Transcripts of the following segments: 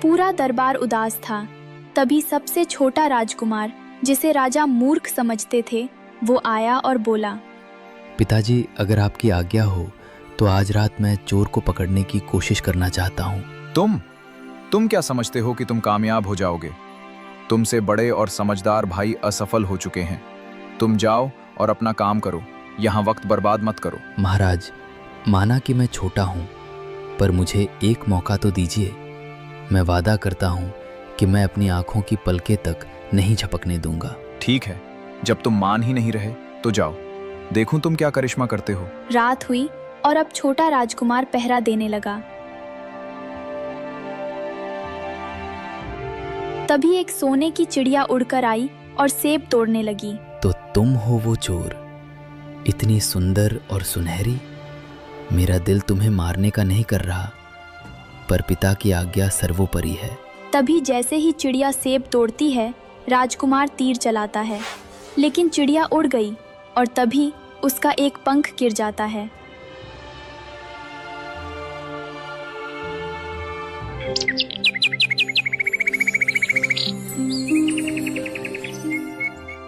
पूरा दरबार उदास था। तभी सबसे छोटा राजकुमार, जिसे राजा मूर्ख समझते थे, वो आया और बोला, पिताजी, अगर आपकी आज्ञा हो तो आज रात मैं चोर को पकड़ने की कोशिश करना चाहता हूँ। तुम क्या समझते हो कि तुम कामयाब हो जाओगे? तुमसे बड़े और समझदार भाई असफल हो चुके हैं। तुम जाओ और अपना काम करो, यहाँ वक्त बर्बाद मत करो। महाराज, माना कि मैं छोटा हूँ, पर मुझे एक मौका तो दीजिए। मैं वादा करता हूँ कि मैं अपनी आंखों की पलकें तक नहीं झपकने दूंगा। ठीक है, जब तुम मान ही नहीं रहे तो जाओ, देखूं तुम क्या करिश्मा करते हो। रात हुई और अब छोटा राजकुमार पहरा देने लगा। तभी एक सोने की चिड़िया उड़कर आई और सेब तोड़ने लगी। तो तुम हो वो चोर, इतनी सुंदर और सुनहरी। मेरा दिल तुम्हें मारने का नहीं कर रहा, पर पिता की आज्ञा सर्वोपरि है। तभी जैसे ही चिड़िया सेब तोड़ती है, राजकुमार तीर चलाता है, लेकिन चिड़िया उड़ गई और तभी उसका एक पंख गिर जाता है।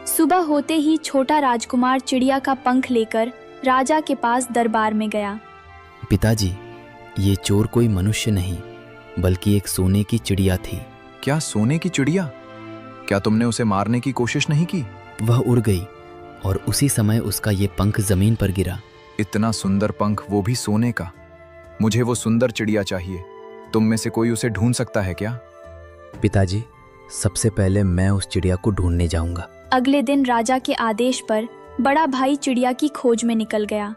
सुबह होते ही छोटा राजकुमार चिड़िया का पंख लेकर राजा के पास दरबार में गया। पिताजी, ये चोर कोई मनुष्य नहीं बल्कि एक सोने की चिड़िया थी। क्या सोने की चिड़िया? क्या तुमने उसे मारने की कोशिश नहीं की? वह उड़ गई और उसी समय उसका ये पंख जमीन पर गिरा। इतना सुंदर पंख, वो भी सोने का। मुझे वो सुंदर चिड़िया चाहिए। तुम में से कोई उसे ढूंढ सकता है क्या? पिताजी, सबसे पहले मैं उस चिड़िया को ढूंढने जाऊंगा। अगले दिन राजा के आदेश पर बड़ा भाई चिड़िया की खोज में निकल गया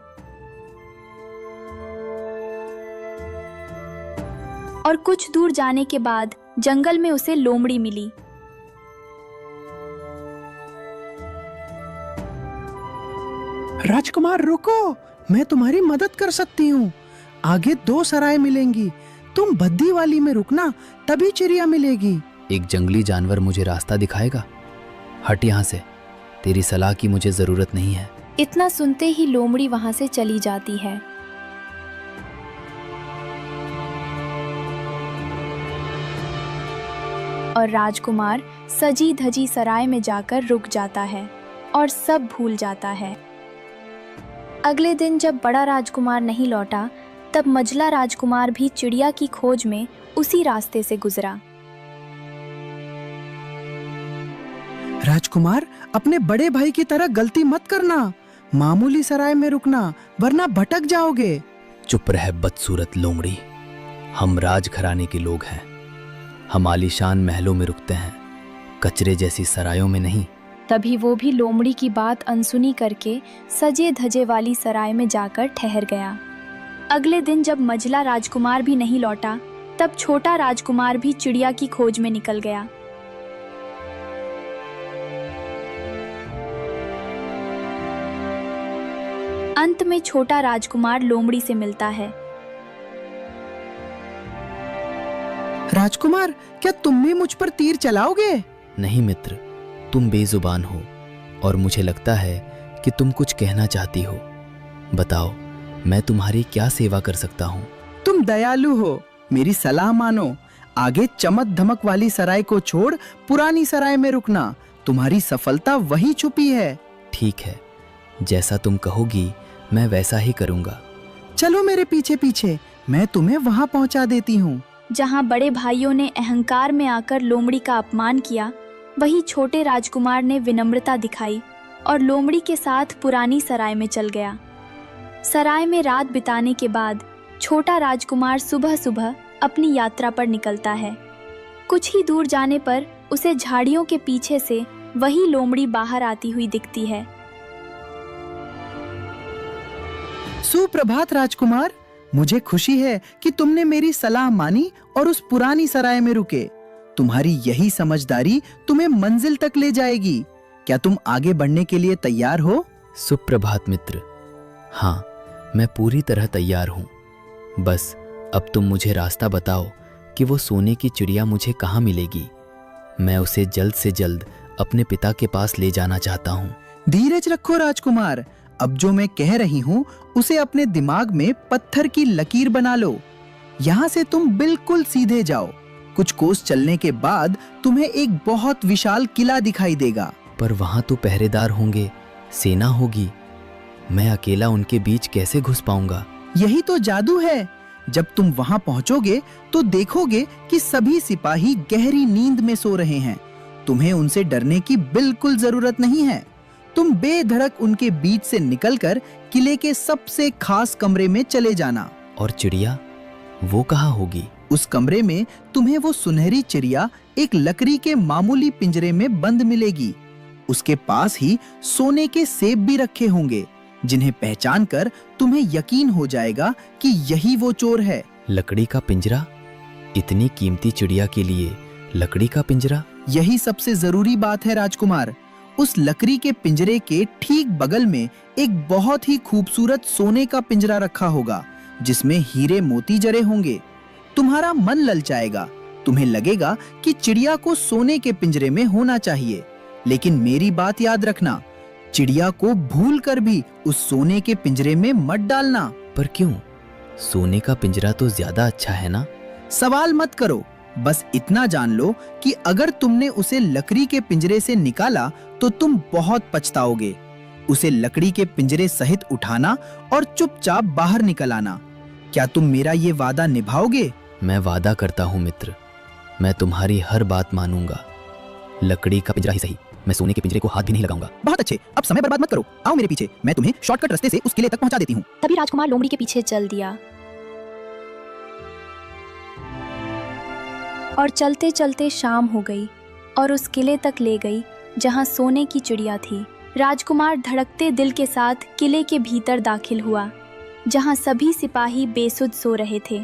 और कुछ दूर जाने के बाद जंगल में उसे लोमड़ी मिली। राजकुमार रुको, मैं तुम्हारी मदद कर सकती हूँ। आगे 2 सराय मिलेंगी, तुम बद्दी वाली में रुकना, तभी चिड़िया मिलेगी। एक जंगली जानवर मुझे रास्ता दिखाएगा। हट यहाँ से, तेरी सलाह की मुझे जरूरत नहीं है। इतना सुनते ही लोमड़ी वहां से चली जाती है। और राजकुमार सजी धजी सराय में जाकर रुक जाता है और सब भूल जाता है। अगले दिन जब बड़ा राजकुमार नहीं लौटा, तब मझला राजकुमार भी चिड़िया की खोज में उसी रास्ते से गुजरा। राजकुमार, अपने बड़े भाई की तरह गलती मत करना। मामूली सराय में रुकना, वरना भटक जाओगे। चुप रह बदसूरत लोमड़ी। हम राजघराने के लोग हैं। हम आलीशान महलों में रुकते हैं, कचरे जैसी सरायों में नहीं। तभी वो भी लोमड़ी की बात अनसुनी करके सजे धजे वाली सराय में जाकर ठहर गया। अगले दिन जब मझला राजकुमार भी नहीं लौटा, तब छोटा राजकुमार भी चिड़िया की खोज में निकल गया। अंत में छोटा राजकुमार लोमड़ी से मिलता है। राजकुमार, क्या तुम भी मुझ पर तीर चलाओगे? नहीं मित्र, तुम बेजुबान हो और मुझे लगता है कि तुम कुछ कहना चाहती हो। बताओ, मैं तुम्हारी क्या सेवा कर सकता हूँ? तुम दयालु हो, मेरी सलाह मानो। आगे चमक धमक वाली सराय को छोड़ पुरानी सराय में रुकना। तुम्हारी सफलता वही छुपी है। ठीक है, जैसा तुम कहोगी मैं वैसा ही करूँगा। चलो मेरे पीछे पीछे, मैं तुम्हें वहां पहुंचा देती हूँ। जहां बड़े भाइयों ने अहंकार में आकर लोमड़ी का अपमान किया, वहीं छोटे राजकुमार ने विनम्रता दिखाई और लोमड़ी के साथ पुरानी सराय में चल गया। सराय में रात बिताने के बाद छोटा राजकुमार सुबह सुबह अपनी यात्रा पर निकलता है। कुछ ही दूर जाने पर उसे झाड़ियों के पीछे से वही लोमड़ी बाहर आती हुई दिखती है। सुप्रभात राजकुमार, मुझे खुशी है कि तुमने मेरी सलाह मानी और उस पुरानी सराय में रुके। तुम्हारी यही समझदारी तुम्हें मंजिल तक ले जाएगी। क्या तुम आगे बढ़ने के लिए तैयार हो? सुप्रभात मित्र। हाँ, मैं पूरी तरह तैयार हूँ। बस अब तुम मुझे रास्ता बताओ कि वो सोने की चिड़िया मुझे कहाँ मिलेगी। मैं उसे जल्द से जल्द अपने पिता के पास ले जाना चाहता हूँ। धीरज रखो राजकुमार, अब जो मैं कह रही हूँ उसे अपने दिमाग में पत्थर की लकीर बना लो। यहाँ से तुम बिल्कुल सीधे जाओ कुछ कोस चलने के बाद तुम्हें एक बहुत विशाल किला दिखाई देगा। पर वहां तो पहरेदार होंगे, सेना होगी। मैं अकेला उनके बीच कैसे घुस पाऊंगा? यही तो जादू है। जब तुम वहां पहुंचोगे तो देखोगे कि सभी सिपाही गहरी नींद में सो रहे हैं। तुम्हें उनसे डरने की बिल्कुल जरूरत नहीं है। तुम बेधड़क उनके बीच से निकलकर किले के सबसे खास कमरे में चले जाना। और चिड़िया, वो कहाँ होगी? उस कमरे में तुम्हें वो सुनहरी चिड़िया एक लकड़ी के मामूली पिंजरे में बंद मिलेगी। उसके पास ही सोने के सेब भी रखे होंगे, जिन्हें पहचान कर तुम्हें यकीन हो जाएगा कि यही वो चोर है। लकड़ी का पिंजरा? इतनी कीमती चिड़िया के लिए लकड़ी का पिंजरा? यही सबसे जरूरी बात है राजकुमार। उस लकड़ी के पिंजरे के ठीक बगल में एक बहुत ही खूबसूरत सोने का पिंजरा रखा होगा, जिसमें हीरे मोती जड़े होंगे। तुम्हारा मन ललचाएगा। तुम्हें लगेगा कि चिड़िया को सोने के पिंजरे में होना चाहिए, लेकिन मेरी बात याद रखना, चिड़िया को भूल कर भी उस सोने के पिंजरे में मत डालना। पर क्यों? सोने का पिंजरा तो ज्यादा अच्छा है ना? सवाल मत करो, बस इतना जान लो कि अगर तुमने उसे लकड़ी के पिंजरे से निकाला तो तुम बहुत पछताओगे। उसे लकड़ी के पिंजरे सहित उठाना और चुपचाप बाहर निकल आना। क्या तुम मेरा ये वादा निभाओगे? मैं वादा करता हूँ मित्र, मैं तुम्हारी हर बात मानूंगा। लकड़ी का पिंजरा ही सही, मैं सोने के पिंजरे को हाथ भी नहीं लगाऊंगा। बहुत अच्छे, अब समय बर्बाद मत करो। आओ मेरे पीछे, मैं तुम्हें शॉर्टकट रास्ते से उस किले तक पहुंचा देती हूँ। तभी राजकुमार लोमड़ी के पीछे चल दिया और चलते चलते शाम हो गई और उस किले तक ले गई जहां सोने की चिड़िया थी। राजकुमार धड़कते दिल के साथ किले के भीतर दाखिल हुआ, जहां सभी सिपाही बेसुध सो रहे थे।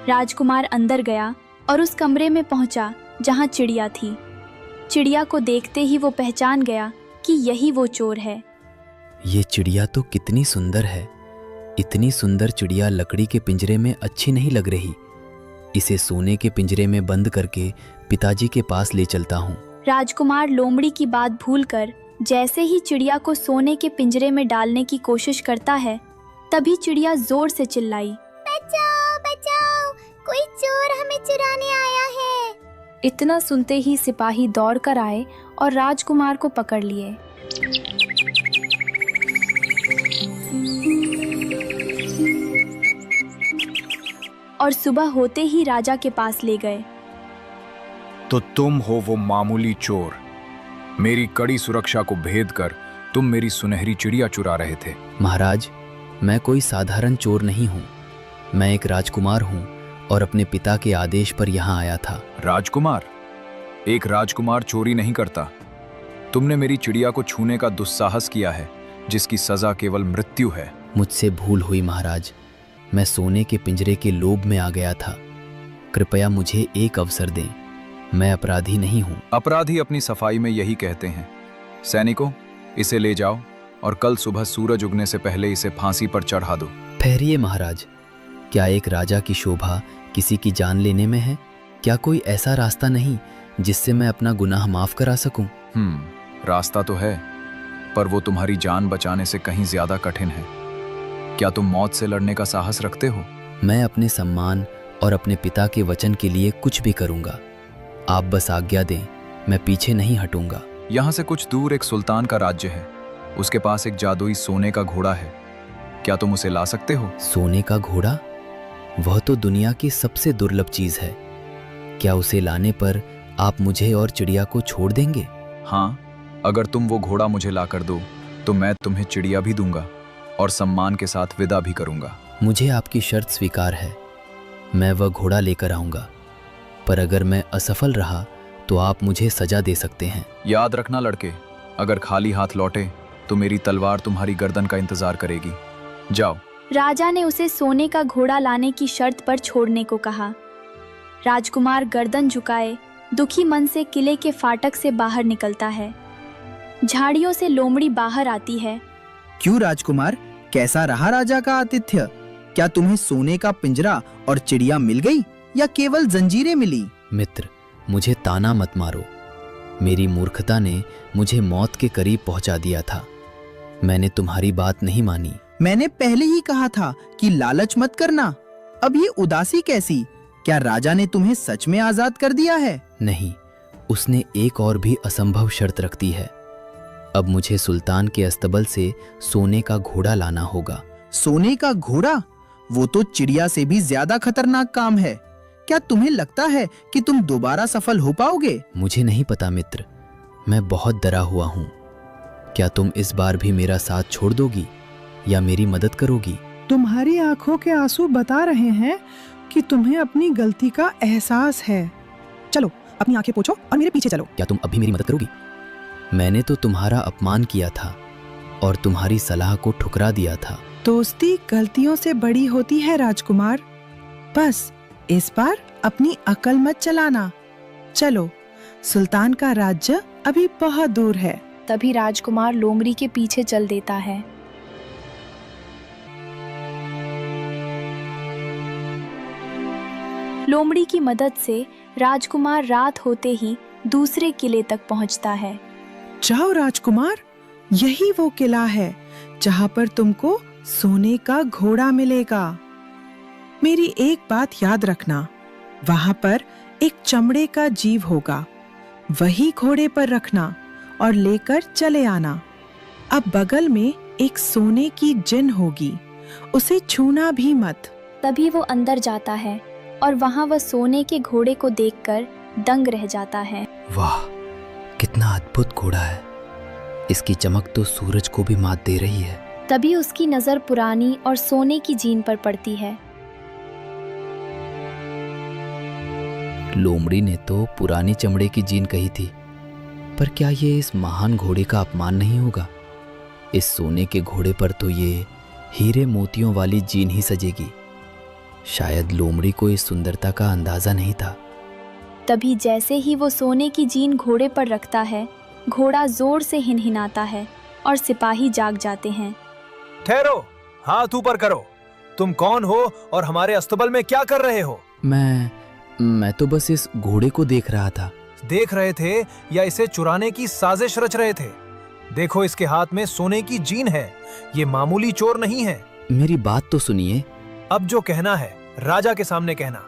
राजकुमार अंदर गया और उस कमरे में पहुंचा जहां चिड़िया थी। चिड़िया को देखते ही वो पहचान गया कि यही वो चोर है। ये चिड़िया तो कितनी सुंदर है। इतनी सुंदर चिड़िया लकड़ी के पिंजरे में अच्छी नहीं लग रही। इसे सोने के पिंजरे में बंद करके पिताजी के पास ले चलता हूँ। राजकुमार लोमड़ी की बात भूलकर जैसे ही चिड़िया को सोने के पिंजरे में डालने की कोशिश करता है, तभी चिड़िया जोर से चिल्लाई, बचाओ बचाओ, कोई चोर हमें चुराने आया है। इतना सुनते ही सिपाही दौड़ कर आए और राजकुमार को पकड़ लिए। और सुबह होते ही राजा के पास ले गए। तो तुम हो वो मामूली चोर। मेरी कड़ी सुरक्षा को भेद कर तुम मेरी सुनहरी चिड़िया चुरा रहे थे। महाराज, मैं कोई साधारण चोर नहीं हूँ। मैं एक राजकुमार हूँ और अपने पिता के आदेश पर यहाँ आया था। राजकुमार? एक राजकुमार चोरी नहीं करता। तुमने मेरी चिड़िया को छूने का दुस्साहस किया है, जिसकी सजा केवल मृत्यु है। मुझसे भूल हुई महाराज, मैं सोने के पिंजरे के लोभ में आ गया था। कृपया मुझे एक अवसर दें, मैं अपराधी नहीं हूँ। अपराधी अपनी सफाई में यही कहते हैं। सैनिकों, इसे ले जाओ और कल सुबह सूरज उगने से पहले इसे फांसी पर चढ़ा दो। ठहरिए महाराज, क्या एक राजा की शोभा किसी की जान लेने में है? क्या कोई ऐसा रास्ता नहीं जिससे मैं अपना गुनाह माफ करा सकूं? रास्ता तो है, पर वो तुम्हारी जान बचाने से कहीं ज्यादा कठिन है। क्या तुम मौत से लड़ने का साहस रखते हो? मैं अपने सम्मान और अपने पिता के वचन के लिए कुछ भी करूंगा। आप बस आज्ञा दें, मैं पीछे नहीं हटूंगा। यहाँ से कुछ दूर एक सुल्तान का राज्य है। उसके पास एक जादुई सोने का घोड़ा है। क्या तुम उसे ला सकते हो? सोने का घोड़ा? वह तो दुनिया की सबसे दुर्लभ चीज है। क्या उसे लाने पर आप मुझे और चिड़िया को छोड़ देंगे? हाँ, अगर तुम वो घोड़ा मुझे ला कर दो तो मैं तुम्हें चिड़िया भी दूंगा और सम्मान के साथ विदा भी करूंगा। मुझे आपकी शर्त स्वीकार है। मैं वह घोड़ा लेकर आऊंगा, पर अगर मैं असफल रहा तो आप मुझे सजा दे सकते हैं। याद रखना लड़के, अगर खाली हाथ लौटे तो मेरी तलवार तुम्हारी गर्दन का इंतजार करेगी। जाओ। राजा ने उसे सोने का घोड़ा लाने की शर्त पर छोड़ने को कहा। राजकुमार गर्दन झुकाए दुखी मन से किले के फाटक से बाहर निकलता है। झाड़ियों से लोमड़ी बाहर आती है। क्यों राजकुमार, कैसा रहा राजा का आतिथ्य? क्या तुम्हें सोने का पिंजरा और चिड़िया मिल गई या केवल जंजीरें मिली? मित्र, मुझे ताना मत मारो। मेरी मूर्खता ने मुझे मौत के करीब पहुंचा दिया था। मैंने तुम्हारी बात नहीं मानी। मैंने पहले ही कहा था कि लालच मत करना। अब ये उदासी कैसी? क्या राजा ने तुम्हें सच में आजाद कर दिया है? नहीं, उसने एक और भी असंभव शर्त रख दी है। अब मुझे सुल्तान के अस्तबल से सोने का घोड़ा लाना होगा। सोने का घोड़ा? वो तो चिड़िया से भी ज्यादा खतरनाक काम है। क्या तुम्हें लगता है कि तुम दोबारा सफल हो पाओगे? मुझे नहीं पता मित्र, मैं बहुत डरा हुआ हूँ। क्या तुम इस बार भी मेरा साथ छोड़ दोगी या मेरी मदद करोगी? तुम्हारी आंखों के आंसू बता रहे हैं कि तुम्हें अपनी गलती का एहसास है। चलो अपनी आंखें पोंछो और मेरे पीछे चलो। क्या तुम अभी मेरी मदद करोगी? मैंने तो तुम्हारा अपमान किया था और तुम्हारी सलाह को ठुकरा दिया था। दोस्ती गलतियों से बड़ी होती है राजकुमार। बस इस बार अपनी अकल मत चलाना। चलो, सुल्तान का राज्य अभी बहुत दूर है। तभी राजकुमार लोमड़ी के पीछे चल देता है। लोमड़ी की मदद से राजकुमार रात होते ही दूसरे किले तक पहुंचता है। जाओ राजकुमार, यही वो किला है जहाँ पर तुमको सोने का घोड़ा मिलेगा। मेरी एक बात याद रखना, वहाँ पर एक चमड़े का जीव होगा, वही घोड़े पर रखना और लेकर चले आना। अब बगल में एक सोने की जिन होगी, उसे छूना भी मत। तभी वो अंदर जाता है और वहाँ वह सोने के घोड़े को देखकर दंग रह जाता है। वाह, कितना अद्भुत घोड़ा है! इसकी चमक तो सूरज को भी मात दे रही है। तभी उसकी नजर पुरानी और सोने की जीन पर पड़ती है। लोमड़ी ने तो पुरानी चमड़े की जीन कही थी, पर क्या ये इस महान घोड़े का अपमान नहीं होगा? इस सोने के घोड़े पर तो ये हीरे मोतियों वाली जीन ही सजेगी। शायद लोमड़ी को इस सुंदरता का अंदाजा नहीं था। तभी जैसे ही वो सोने की जीन घोड़े पर रखता है, घोड़ा जोर से हिनहिनाता है और सिपाही जाग जाते हैं। ठहरो, हाथ ऊपर करो। तुम कौन हो और हमारे अस्तबल में क्या कर रहे हो? मैं तो बस इस घोड़े को देख रहा था। देख रहे थे या इसे चुराने की साजिश रच रहे थे? देखो, इसके हाथ में सोने की जीन है। ये मामूली चोर नहीं है। मेरी बात तो सुनिए। अब जो कहना है राजा के सामने कहना।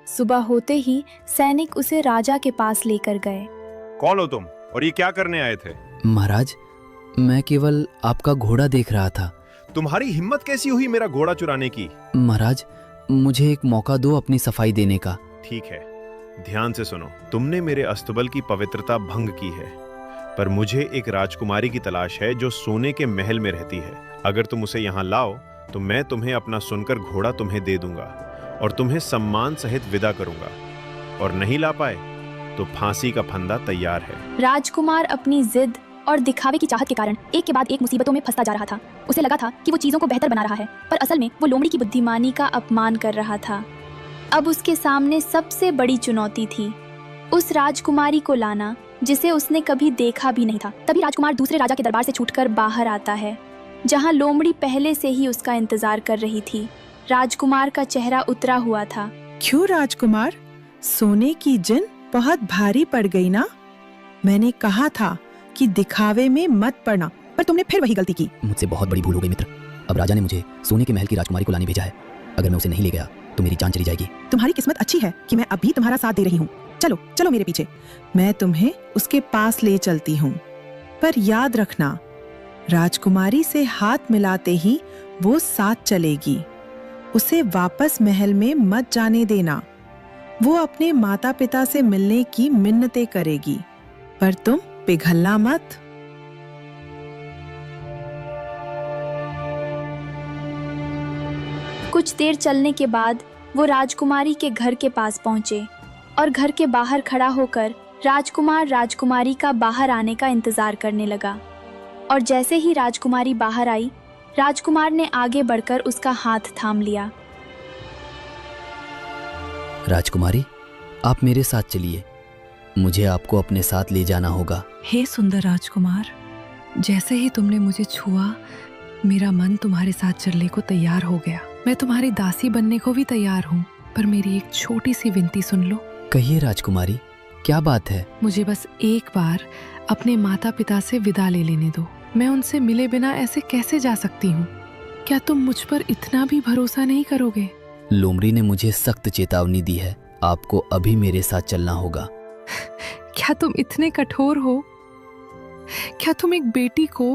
सुबह होते ही सैनिक उसे राजा के पास लेकर गए। कौन हो तुम और ये क्या करने आए थे? महाराज, मैं केवल आपका घोड़ा देख रहा था। तुम्हारी हिम्मत कैसी हुई मेरा घोड़ा चुराने की? महाराज, मुझे एक मौका दो अपनी सफाई देने का। ठीक है, ध्यान से सुनो। तुमने मेरे अस्तबल की पवित्रता भंग की है, पर मुझे एक राजकुमारी की तलाश है जो सोने के महल में रहती है। अगर तुम उसे यहाँ लाओ तो मैं तुम्हें अपना सुनकर घोड़ा तुम्हें दे दूंगा और तुम्हें सम्मान सहित विदा करूंगा, और नहीं ला पाए तो फांसी का फंदा तैयार है। राजकुमार अपनी जिद और दिखावे की चाहत के कारण एक के बाद एक मुसीबतों में फंसता जा रहा था। उसे लगा था कि वो चीजों को बेहतर बना रहा है, पर असल में वो लोमड़ी की बुद्धिमानी का अपमान कर रहा था। अब उसके सामने सबसे बड़ी चुनौती थी उस राजकुमारी को लाना जिसे उसने कभी देखा भी नहीं था। तभी राजकुमार दूसरे राजा के दरबार से छूटकर बाहर आता है, जहाँ लोमड़ी पहले से ही उसका इंतजार कर रही थी। राजकुमार का चेहरा उतरा हुआ था। क्यों राजकुमार, सोने की जिन बहुत भारी पड़ गई ना? मैंने कहा था कि दिखावे में मत पड़ना, पर तुमने फिर वही गलती की। मुझसे बहुत बड़ी भूल हो गई मित्र। अब राजा ने मुझे सोने के महल की राजकुमारी को लाने भेजा है। अगर मैं उसे नहीं ले गया तो मेरी जान चली जाएगी। तुम्हारी किस्मत अच्छी है कि मैं अभी तुम्हारा साथ दे रही हूँ। चलो चलो मेरे पीछे, मैं तुम्हें उसके पास ले चलती हूँ। पर याद रखना, राजकुमारी से हाथ मिलाते ही वो साथ चलेगी। उसे वापस महल में मत जाने देना। वो अपने माता पिता से मिलने की मिन्नतें करेगी, पर तुम पिघलना मत। कुछ देर चलने के बाद वो राजकुमारी के घर के पास पहुंचे और घर के बाहर खड़ा होकर राजकुमार राजकुमारी का बाहर आने का इंतजार करने लगा। और जैसे ही राजकुमारी बाहर आई, राजकुमार ने आगे बढ़कर उसका हाथ थाम लिया। राजकुमारी, आप मेरे साथ चलिए। मुझे आपको अपने साथ ले जाना होगा। हे सुंदर राजकुमार, जैसे ही तुमने मुझे छुआ, मेरा मन तुम्हारे साथ चलने को तैयार हो गया। मैं तुम्हारी दासी बनने को भी तैयार हूँ, पर मेरी एक छोटी सी विनती सुन लो। कहिए राजकुमारी, क्या बात है? मुझे बस एक बार अपने माता पिता से विदा ले लेने दो। मैं उनसे मिले बिना ऐसे कैसे जा सकती हूँ? क्या तुम मुझ पर इतना भी भरोसा नहीं करोगे? लोमड़ी ने मुझे सख्त चेतावनी दी है, आपको अभी मेरे साथ चलना होगा। क्या तुम इतने कठोर हो? क्या तुम एक बेटी को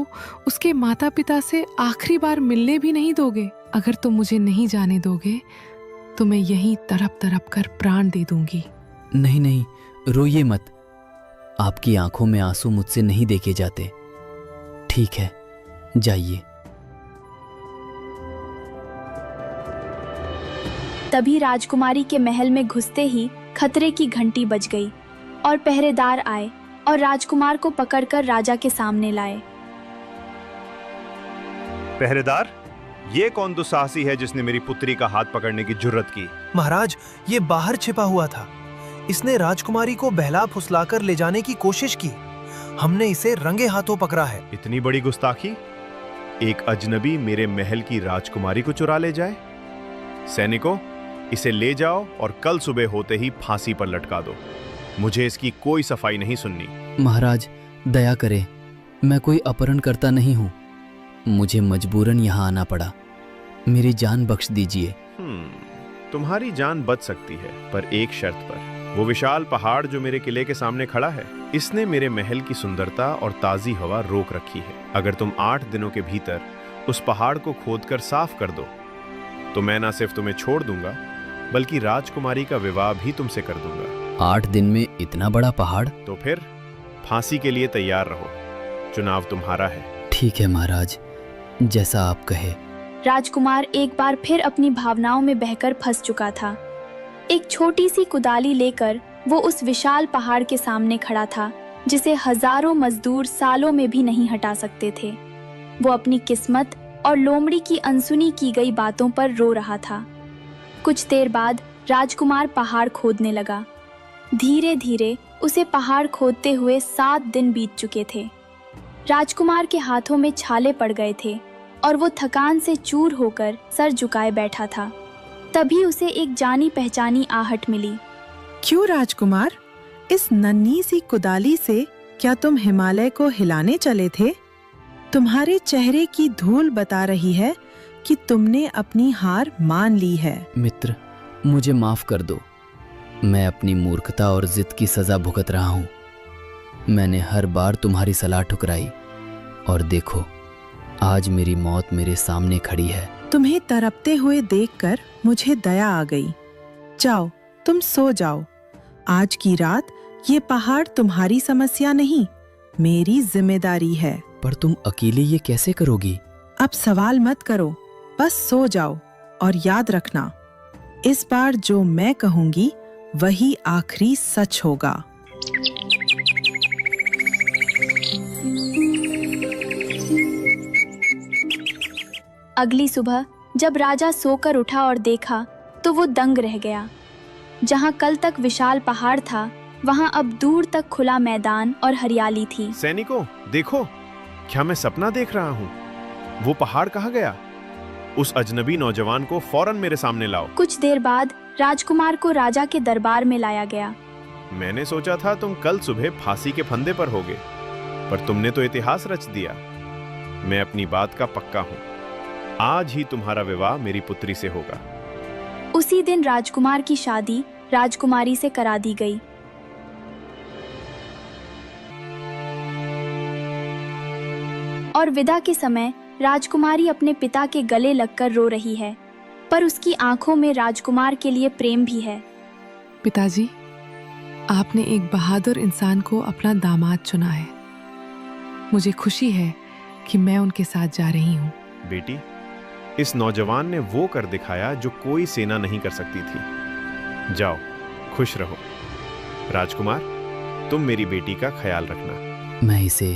उसके माता पिता से आखिरी बार मिलने भी नहीं दोगे? अगर तुम मुझे नहीं जाने दोगे तो मैं यहीं तड़प तड़प कर प्राण दे दूंगी। नहीं नहीं, रोइए मत। आपकी आंखों में आंसू मुझसे नहीं देखे जाते। ठीक है, जाइए। तभी राजकुमारी के महल में घुसते ही खतरे की घंटी बज गई और पहरेदार आए और राजकुमार को पकड़कर राजा के सामने लाए। पहरेदार, ये कौन दुस्साहसी है जिसने मेरी पुत्री का हाथ पकड़ने की जुर्रत की? महाराज, ये बाहर छिपा हुआ था। इसने राजकुमारी को बहला फुसलाकर ले जाने की कोशिश की। हमने इसे रंगे हाथों पकड़ा है। इतनी बड़ी गुस्ताखी! एक अजनबी मेरे महल की राजकुमारी को चुरा ले जाए? सैनिकों, इसे ले जाओ और कल सुबह होते ही फांसी पर लटका दो। मुझे इसकी कोई सफाई नहीं सुननी। महाराज, दया करें, मैं कोई अपहरणकर्ता नहीं हूँ। मुझे मजबूरन यहाँ आना पड़ा। मेरी जान बख्श दीजिए। तुम्हारी जान बच सकती है, पर एक शर्त पर। वो विशाल पहाड़ जो मेरे किले के सामने खड़ा है, इसने मेरे महल की सुंदरता और ताजी हवा रोक रखी है। अगर तुम 8 दिनों के भीतर उस पहाड़ को खोदकर साफ कर दो तो मैं ना सिर्फ तुम्हें छोड़ दूंगा बल्कि राजकुमारी का विवाह भी तुमसे कर दूंगा। 8 दिन में इतना बड़ा पहाड़? तो फिर फांसी के लिए तैयार रहो। चुनाव तुम्हारा है। ठीक है महाराज, जैसा आप कहे। राजकुमार एक बार फिर अपनी भावनाओं में बहकर फंस चुका था। एक छोटी सी कुदाली लेकर वो उस विशाल पहाड़ के सामने खड़ा था जिसे हजारों मजदूर सालों में भी नहीं हटा सकते थे। वो अपनी किस्मत और लोमड़ी की अनसुनी की गई बातों पर रो रहा था। कुछ देर बाद राजकुमार पहाड़ खोदने लगा। धीरे धीरे उसे पहाड़ खोदते हुए 7 दिन बीत चुके थे। राजकुमार के हाथों में छाले पड़ गए थे और वो थकान से चूर होकर सर झुकाए बैठा था। तभी उसे एक जानी पहचानी आहट मिली। क्यों राजकुमार, इस नन्ही सी कुदाली से क्या तुम हिमालय को हिलाने चले थे? तुम्हारे चेहरे की धूल बता रही है कि तुमने अपनी हार मान ली है। मित्र, मुझे माफ कर दो। मैं अपनी मूर्खता और जिद की सजा भुगत रहा हूँ। मैंने हर बार तुम्हारी सलाह ठुकराई और देखो, आज मेरी मौत मेरे सामने खड़ी है। तुम्हें तड़पते हुए देखकर मुझे दया आ गई। जाओ, तुम सो जाओ। आज की रात ये पहाड़ तुम्हारी समस्या नहीं, मेरी जिम्मेदारी है। पर तुम अकेले ये कैसे करोगी? अब सवाल मत करो, बस सो जाओ और याद रखना, इस बार जो मैं कहूंगी वही आखिरी सच होगा। अगली सुबह जब राजा सोकर उठा और देखा तो वो दंग रह गया। जहाँ कल तक विशाल पहाड़ था, वहाँ अब दूर तक खुला मैदान और हरियाली थी। सैनिकों, देखो, क्या मैं सपना देख रहा हूँ? वो पहाड़ कहाँ गया? उस अजनबी नौजवान को फौरन मेरे सामने लाओ। कुछ देर बाद राजकुमार को राजा के दरबार में लाया गया। मैंने सोचा था तुम कल सुबह फांसी के फंदे पर होगे, पर तुमने तो इतिहास रच दिया। मैं अपनी बात का पक्का हूँ। आज ही तुम्हारा विवाह मेरी पुत्री से होगा। उसी दिन राजकुमार की शादी राजकुमारी से करा दी गई। और विदा के समय राजकुमारी अपने पिता के गले लगकर रो रही है, पर उसकी आंखों में राजकुमार के लिए प्रेम भी है। पिताजी, आपने एक बहादुर इंसान को अपना दामाद चुना है। मुझे खुशी है कि मैं उनके साथ जा रही हूँ। बेटी, इस नौजवान ने वो कर दिखाया जो कोई सेना नहीं कर सकती थी। जाओ, खुश रहो। राजकुमार, तुम मेरी बेटी का ख्याल रखना। मैं इसे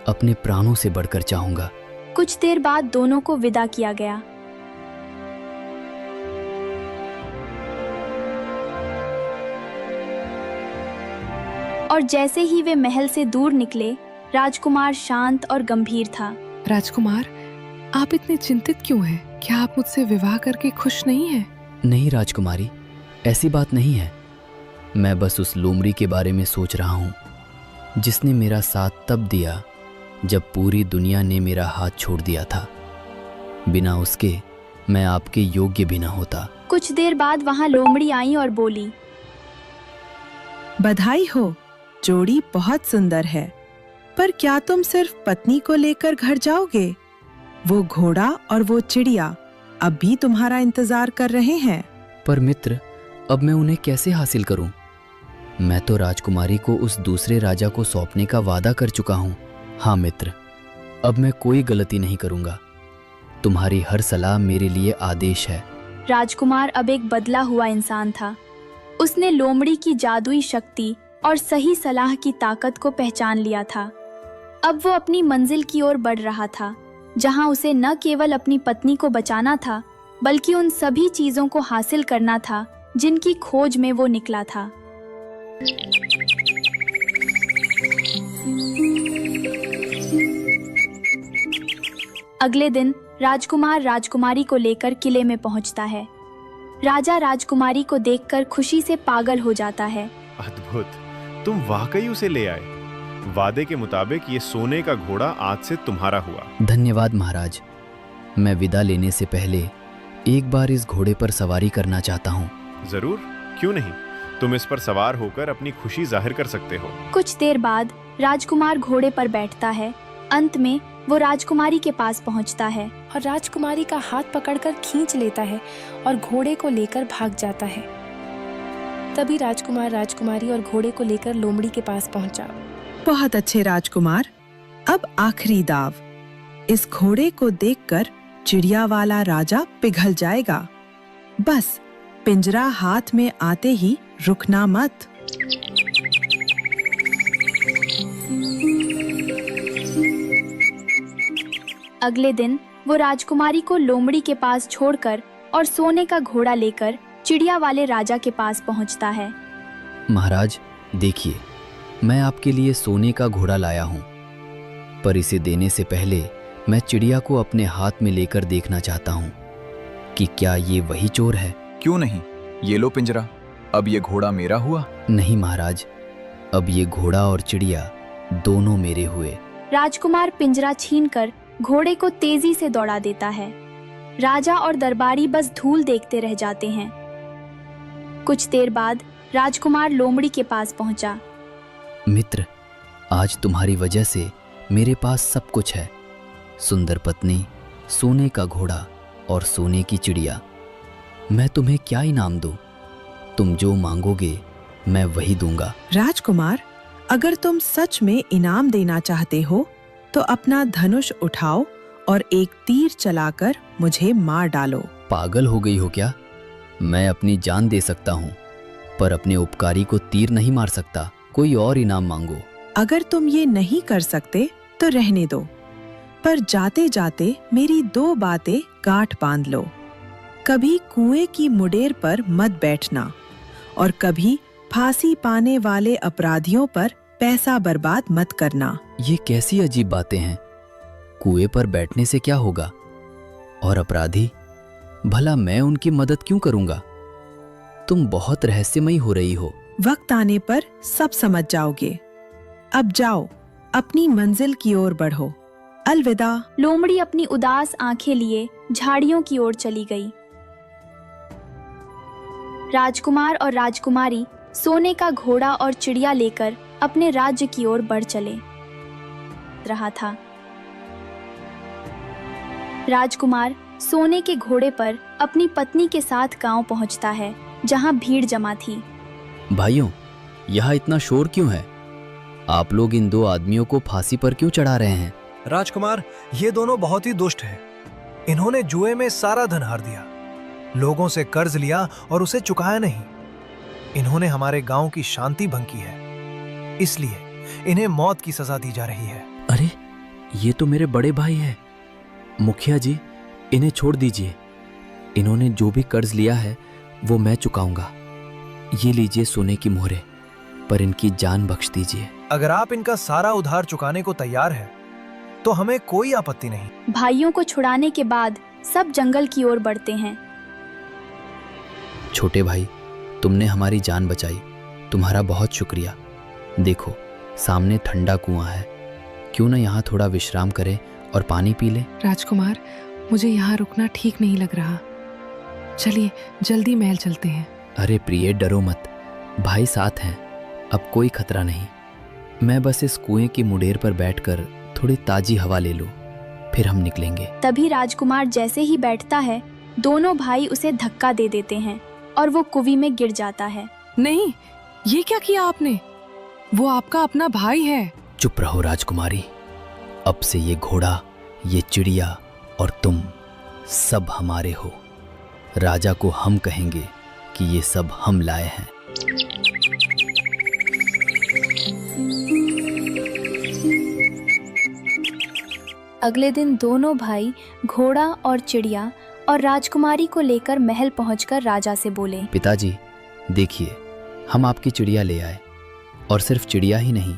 अपने प्राणों से बढ़कर चाहूंगा। कुछ देर बाद दोनों को विदा किया गया। और जैसे ही वे महल से दूर निकले, राजकुमार शांत और गंभीर था। राजकुमार, आप इतने चिंतित क्यों हैं? क्या आप मुझसे विवाह करके खुश नहीं हैं? नहीं राजकुमारी, ऐसी बात नहीं है। मैं बस उस लोमड़ी के बारे में सोच रहा हूँ जिसने मेरा साथ तब दिया जब पूरी दुनिया ने मेरा हाथ छोड़ दिया था। बिना उसके मैं आपके योग्य भी न होता। कुछ देर बाद वहां लोमड़ी आई और बोली, बधाई हो, जोड़ी बहुत सुंदर है। पर क्या तुम सिर्फ पत्नी को लेकर घर जाओगे? वो घोड़ा और वो चिड़िया अब भी तुम्हारा इंतजार कर रहे हैं। पर मित्र, अब मैं उन्हें कैसे हासिल करूं? मैं तो राजकुमारी को उस दूसरे राजा को सौंपने का वादा कर चुका हूं। हाँ मित्र, अब मैं कोई गलती नहीं करूंगा। तुम्हारी हर सलाह मेरे लिए आदेश है। राजकुमार अब एक बदला हुआ इंसान था। उसने लोमड़ी की जादुई शक्ति और सही सलाह की ताकत को पहचान लिया था। अब वो अपनी मंजिल की ओर बढ़ रहा था, जहां उसे न केवल अपनी पत्नी को बचाना था, बल्कि उन सभी चीजों को हासिल करना था जिनकी खोज में वो निकला था। अगले दिन राजकुमार राजकुमारी को लेकर किले में पहुंचता है। राजा राजकुमारी को देखकर खुशी से पागल हो जाता है। अद्भुत, तुम वाकई उसे ले आए। वादे के मुताबिक ये सोने का घोड़ा आज से तुम्हारा हुआ। धन्यवाद महाराज। मैं विदा लेने से पहले एक बार इस घोड़े पर सवारी करना चाहता हूँ। जरूर, क्यों नहीं। तुम इस पर सवार होकर अपनी खुशी जाहिर कर सकते हो। कुछ देर बाद राजकुमार घोड़े पर बैठता है। अंत में वो राजकुमारी के पास पहुंचता है और राजकुमारी का हाथ पकड़कर खींच लेता है और घोड़े को लेकर भाग जाता है। तभी राजकुमार राजकुमारी और घोड़े को लेकर लोमड़ी के पास पहुंचा। बहुत अच्छे राजकुमार, अब आखिरी दाव। इस घोड़े को देखकर चिड़िया वाला राजा पिघल जाएगा। बस पिंजरा हाथ में आते ही रुकना मत। अगले दिन वो राजकुमारी को लोमड़ी के पास छोड़कर और सोने का घोड़ा लेकर चिड़िया वाले राजा के पास पहुंचता है। महाराज देखिए, मैं आपके लिए सोने का घोड़ा लाया हूँ, पर इसे देने से पहले मैं चिड़िया को अपने हाथ में लेकर देखना चाहता हूँ कि क्या ये वही चोर है। क्यों नहीं, ये लो पिंजरा। अब ये घोड़ा मेरा हुआ। नहीं महाराज, अब ये घोड़ा और चिड़िया दोनों मेरे हुए। राजकुमार पिंजरा छीनकर घोड़े को तेजी से दौड़ा देता है। राजा और दरबारी बस धूल देखते रह जाते हैं। कुछ देर बाद राजकुमार लोमड़ी के पास पहुंचा। मित्र, आज तुम्हारी वजह से मेरे पास सब कुछ है। सुंदर पत्नी, सोने का घोड़ा और सोने की चिड़िया। मैं तुम्हें क्या इनाम दूं? तुम जो मांगोगे मैं वही दूंगा। राजकुमार, अगर तुम सच में इनाम देना चाहते हो तो अपना धनुष उठाओ और एक तीर चलाकर मुझे मार डालो। पागल हो गई हो क्या? मैं अपनी जान दे सकता हूँ, पर अपने उपकारी को तीर नहीं मार सकता। कोई और इनाम मांगो। अगर तुम ये नहीं कर सकते तो रहने दो, पर जाते जाते मेरी 2 बातें गांठ बांध लो। कभी कुएं की मुडेर पर मत बैठना और कभी फांसी पाने वाले अपराधियों पर पैसा बर्बाद मत करना। ये कैसी अजीब बातें हैं? कुएं पर बैठने से क्या होगा? और अपराधी, भला मैं उनकी मदद क्यों करूंगा? तुम बहुत रहस्यमयी हो रही हो। वक्त आने पर सब समझ जाओगे। अब जाओ, अपनी मंजिल की ओर बढ़ो। अलविदा। लोमड़ी अपनी उदास आंखें लिए झाड़ियों की ओर चली गई। राजकुमार और राजकुमारी सोने का घोड़ा और चिड़िया लेकर अपने राज्य की ओर बढ़ चले रहा था। राजकुमार सोने के घोड़े पर अपनी पत्नी के साथ गांव पहुंचता है, जहां भीड़ जमा थी। भाइयों, यहाँ इतना शोर क्यों है? आप लोग इन 2 आदमियों को फांसी पर क्यों चढ़ा रहे हैं? राजकुमार, ये दोनों बहुत ही दुष्ट हैं। इन्होंने जुए में सारा धन हार दिया, लोगों से कर्ज लिया और उसे चुकाया नहीं। इन्होंने हमारे गांव की शांति भंग की है, इसलिए इन्हें मौत की सजा दी जा रही है। अरे, ये तो मेरे बड़े भाई हैं। मुखिया जी, इन्हें छोड़ दीजिए। इन्होंने जो भी कर्ज लिया है वो मैं चुकाऊंगा। ये लीजिए सोने की मोहरें, पर इनकी जान बख्श दीजिए। अगर आप इनका सारा उधार चुकाने को तैयार है तो हमें कोई आपत्ति नहीं। भाइयों को छुड़ाने के बाद सब जंगल की ओर बढ़ते हैं। छोटे भाई, तुमने हमारी जान बचाई। तुम्हारा बहुत शुक्रिया। देखो, सामने ठंडा कुआं है। क्यों ना यहाँ थोड़ा विश्राम करें और पानी पी लें? राजकुमार, मुझे यहाँ रुकना ठीक नहीं लग रहा। चलिए जल्दी महल चलते हैं। अरे प्रिय, डरो मत, भाई साथ हैं, अब कोई खतरा नहीं। मैं बस इस कुएं की मुडेर पर बैठकर थोड़ी ताजी हवा ले लूं, फिर हम निकलेंगे। तभी राजकुमार जैसे ही बैठता है, दोनों भाई उसे धक्का दे देते हैं और वो कुएं में गिर जाता है। नहीं, ये क्या किया आपने? वो आपका अपना भाई है। चुप रहो राजकुमारी, अब से ये घोड़ा, ये चिड़िया और तुम सब हमारे हो। राजा को हम कहेंगे कि ये सब हम लाए हैं। अगले दिन दोनों भाई घोड़ा और चिड़िया और राजकुमारी को लेकर महल पहुंचकर राजा से बोले, पिताजी देखिए, हम आपकी चिड़िया ले आए, और सिर्फ चिड़िया ही नहीं,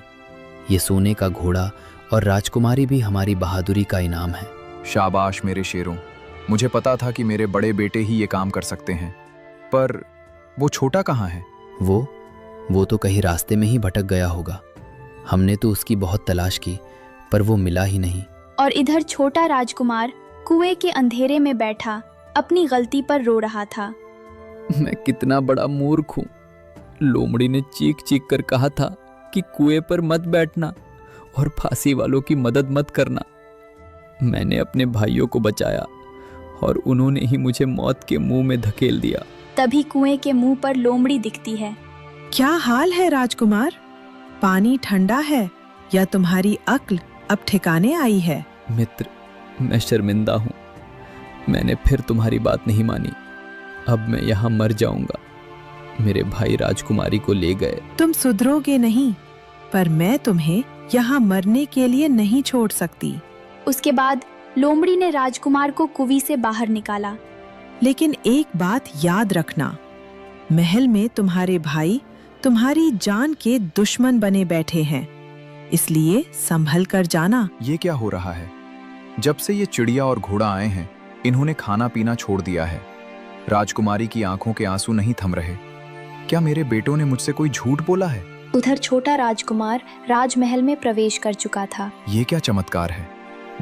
ये सोने का घोड़ा और राजकुमारी भी हमारी बहादुरी का इनाम है। शाबाश मेरे शेरों, मुझे पता था कि मेरे बड़े बेटे ही ये काम कर सकते हैं, पर वो छोटा कहाँ है? वो तो कहीं रास्ते में ही भटक गया होगा। हमने तो उसकी बहुत तलाश की, पर वो मिला ही नहीं। और इधर छोटा राजकुमार कुएं के अंधेरे में बैठा अपनी गलती पर रो रहा था। मैं कितना बड़ा मूर्ख हूँ। लोमड़ी ने चीख चीख कर कहा था कि कुएं पर मत बैठना और फांसी वालों की मदद मत करना। मैंने अपने भाइयों को बचाया और उन्होंने ही मुझे मौत के मुंह में धकेल दिया। तभी कुएं के मुंह पर लोमड़ी दिखती है। क्या हाल है राजकुमार? पानी ठंडा है या तुम्हारी अक्ल अब ठिकाने आई है? मित्र, मैं शर्मिंदा हूँ। मैंने फिर तुम्हारी बात नहीं मानी। अब मैं यहाँ मर जाऊंगा। मेरे भाई राजकुमारी को ले गए। तुम सुधरोगे नहीं, पर मैं तुम्हें यहाँ मरने के लिए नहीं छोड़ सकती। उसके बाद लोमड़ी ने राजकुमार को कुएं से बाहर निकाला। लेकिन एक बात याद रखना, महल में तुम्हारे भाई तुम्हारी जान के दुश्मन बने बैठे हैं, इसलिए संभल कर जाना। ये क्या हो रहा है? जब से ये चिड़िया और घोड़ा आए हैं, इन्होंने खाना पीना छोड़ दिया है। राजकुमारी की आंखों के आंसू नहीं थम रहे। क्या मेरे बेटों ने मुझसे कोई झूठ बोला है? उधर छोटा राजकुमार राजमहल में प्रवेश कर चुका था। ये क्या चमत्कार है?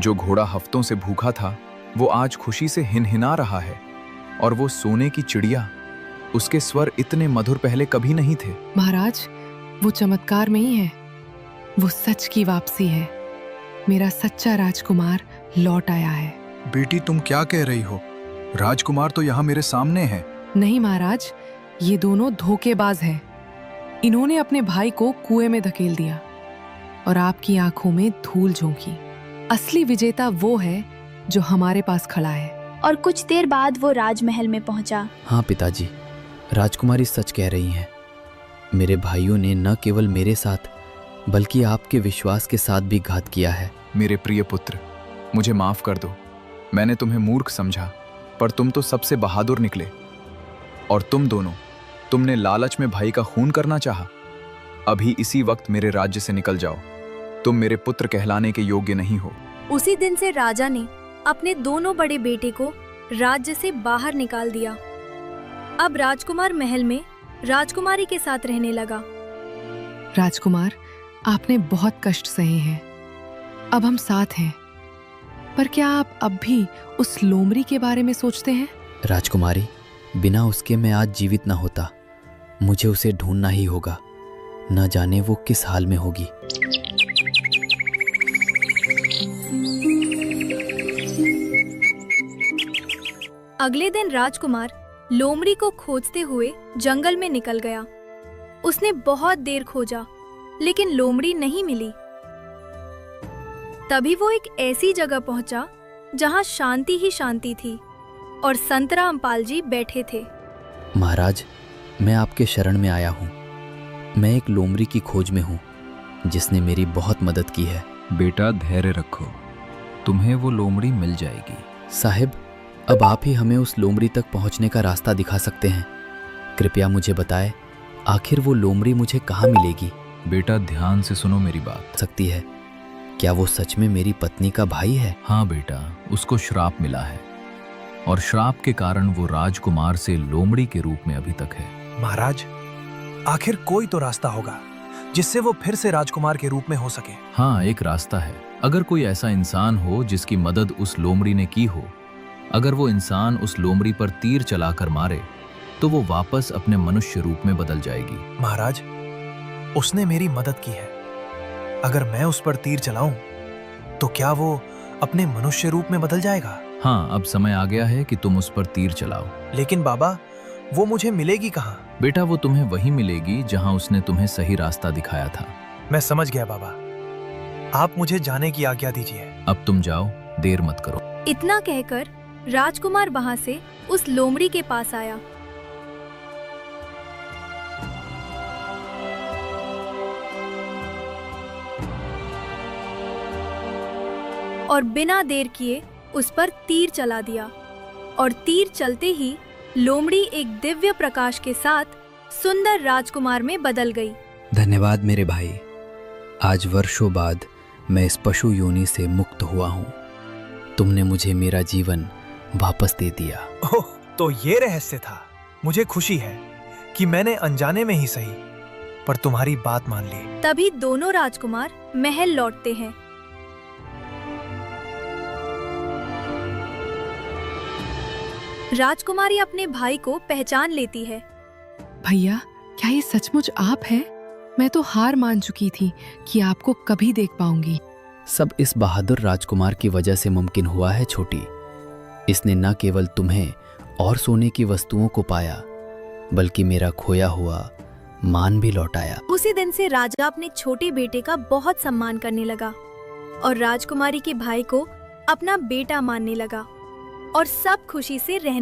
जो घोड़ा हफ्तों से भूखा था, वो आज खुशी से हिनहिना रहा है। और वो सोने की चिड़िया, उसके स्वर इतने मधुर पहले कभी नहीं थे। महाराज, वो चमत्कार में ही है, वो सच की वापसी है। मेरा सच्चा राजकुमार लौट आया है। बेटी, तुम क्या कह रही हो? राजकुमार तो यहाँ मेरे सामने है। नहीं महाराज, ये दोनों धोखेबाज हैं। इन्होंने अपने भाई को कुएं में धकेल दिया और आपकी आंखों में धूल झोंकी। असली विजेता वो है जो हमारे पास खड़ा है। और कुछ देर बाद वो राजमहल में पहुंचा। हाँ पिताजी, राजकुमारी सच कह रही हैं। मेरे भाइयों ने न केवल मेरे साथ बल्कि आपके विश्वास के साथ भी घात किया है। मेरे प्रिय पुत्र, मुझे माफ कर दो। मैंने तुम्हें मूर्ख समझा, पर तुम तो सबसे बहादुर निकले। और तुम दोनों, तुमने लालच में भाई का खून करना चाहा। अभी इसी वक्त मेरे राज्य से निकल जाओ। तुम मेरे पुत्र कहलाने के योग्य नहीं हो। उसी दिन से राजा ने अपने दोनों बड़े बेटे को राज्य से बाहर निकाल दिया। अब राजकुमार महल में राजकुमारी के साथ रहने लगा। राजकुमार, आपने बहुत कष्ट सहे हैं, अब हम साथ हैं। पर क्या आप अब भी उस लोमड़ी के बारे में सोचते हैं? राजकुमारी, बिना उसके मैं आज जीवित न होता। मुझे उसे ढूंढना ही होगा। न जाने वो किस हाल में होगी। अगले दिन राजकुमार लोमड़ी को खोजते हुए जंगल में निकल गया। उसने बहुत देर खोजा, लेकिन लोमड़ी नहीं मिली। तभी वो एक ऐसी जगह पहुंचा जहां शांति ही शांति थी और संत रामपाल जी बैठे थे। महाराज, मैं आपके शरण में आया हूँ। मैं एक लोमड़ी की खोज में हूँ जिसने मेरी बहुत मदद की है। बेटा, धैर्य रखो, तुम्हें वो लोमड़ी मिल जाएगी। साहिब, अब आप ही हमें उस लोमड़ी तक पहुँचने का रास्ता दिखा सकते हैं। कृपया मुझे बताएं, आखिर वो लोमड़ी मुझे कहाँ मिलेगी? बेटा, ध्यान से सुनो मेरी बात। सकती है, क्या वो सच में मेरी पत्नी का भाई है? हाँ बेटा, उसको श्राप मिला है और श्राप के कारण वो राजकुमार से लोमड़ी के रूप में अभी तक है। महाराज, आखिर कोई तो रास्ता होगा। जिससे वो फिर से राजकुमार के रूप में हो सके। हाँ, एक रास्ता है। अगर कोई ऐसा इंसान हो जिसकी मदद उस लोमड़ी ने की हो, अगर वो इंसान उस लोमड़ी पर तीर चलाकर मारे, तो वो वापस अपने मनुष्य रूप में बदल जाएगी। महाराज, उसने मेरी मदद की है। अगर मैं उस पर तीर चलाऊं, तो क्या वो अपने मनुष्य रूप में बदल जाएगा? हाँ, अब समय आ गया है कि तुम उस पर तीर चलाओ। लेकिन बाबा, वो मुझे मिलेगी कहाँ? बेटा, वो तुम्हें वहीं मिलेगी जहां उसने तुम्हें सही रास्ता दिखाया था। मैं समझ गया बाबा। आप मुझे जाने की आज्ञा दीजिए। अब तुम जाओ, देर मत करो। इतना कहकर राजकुमार वहां से उस लोमड़ी के पास आया। और बिना देर किए उस पर तीर चला दिया, और तीर चलते ही लोमड़ी एक दिव्य प्रकाश के साथ सुंदर राजकुमार में बदल गई। धन्यवाद मेरे भाई। आज वर्षों बाद मैं इस पशु योनि से मुक्त हुआ हूँ। तुमने मुझे मेरा जीवन वापस दे दिया। ओह, तो ये रहस्य था। मुझे खुशी है कि मैंने अनजाने में ही सही, पर तुम्हारी बात मान ली। तभी दोनों राजकुमार महल लौटते हैं। राजकुमारी अपने भाई को पहचान लेती है। भैया, क्या ये सचमुच आप हैं? मैं तो हार मान चुकी थी कि आपको कभी देख पाऊंगी। सब इस बहादुर राजकुमार की वजह से मुमकिन हुआ है छोटी। इसने न केवल तुम्हें और सोने की वस्तुओं को पाया, बल्कि मेरा खोया हुआ मान भी लौटाया। उसी दिन से राजा अपने छोटे बेटे का बहुत सम्मान करने लगा और राजकुमारी के भाई को अपना बेटा मानने लगा, और सब खुशी से रहने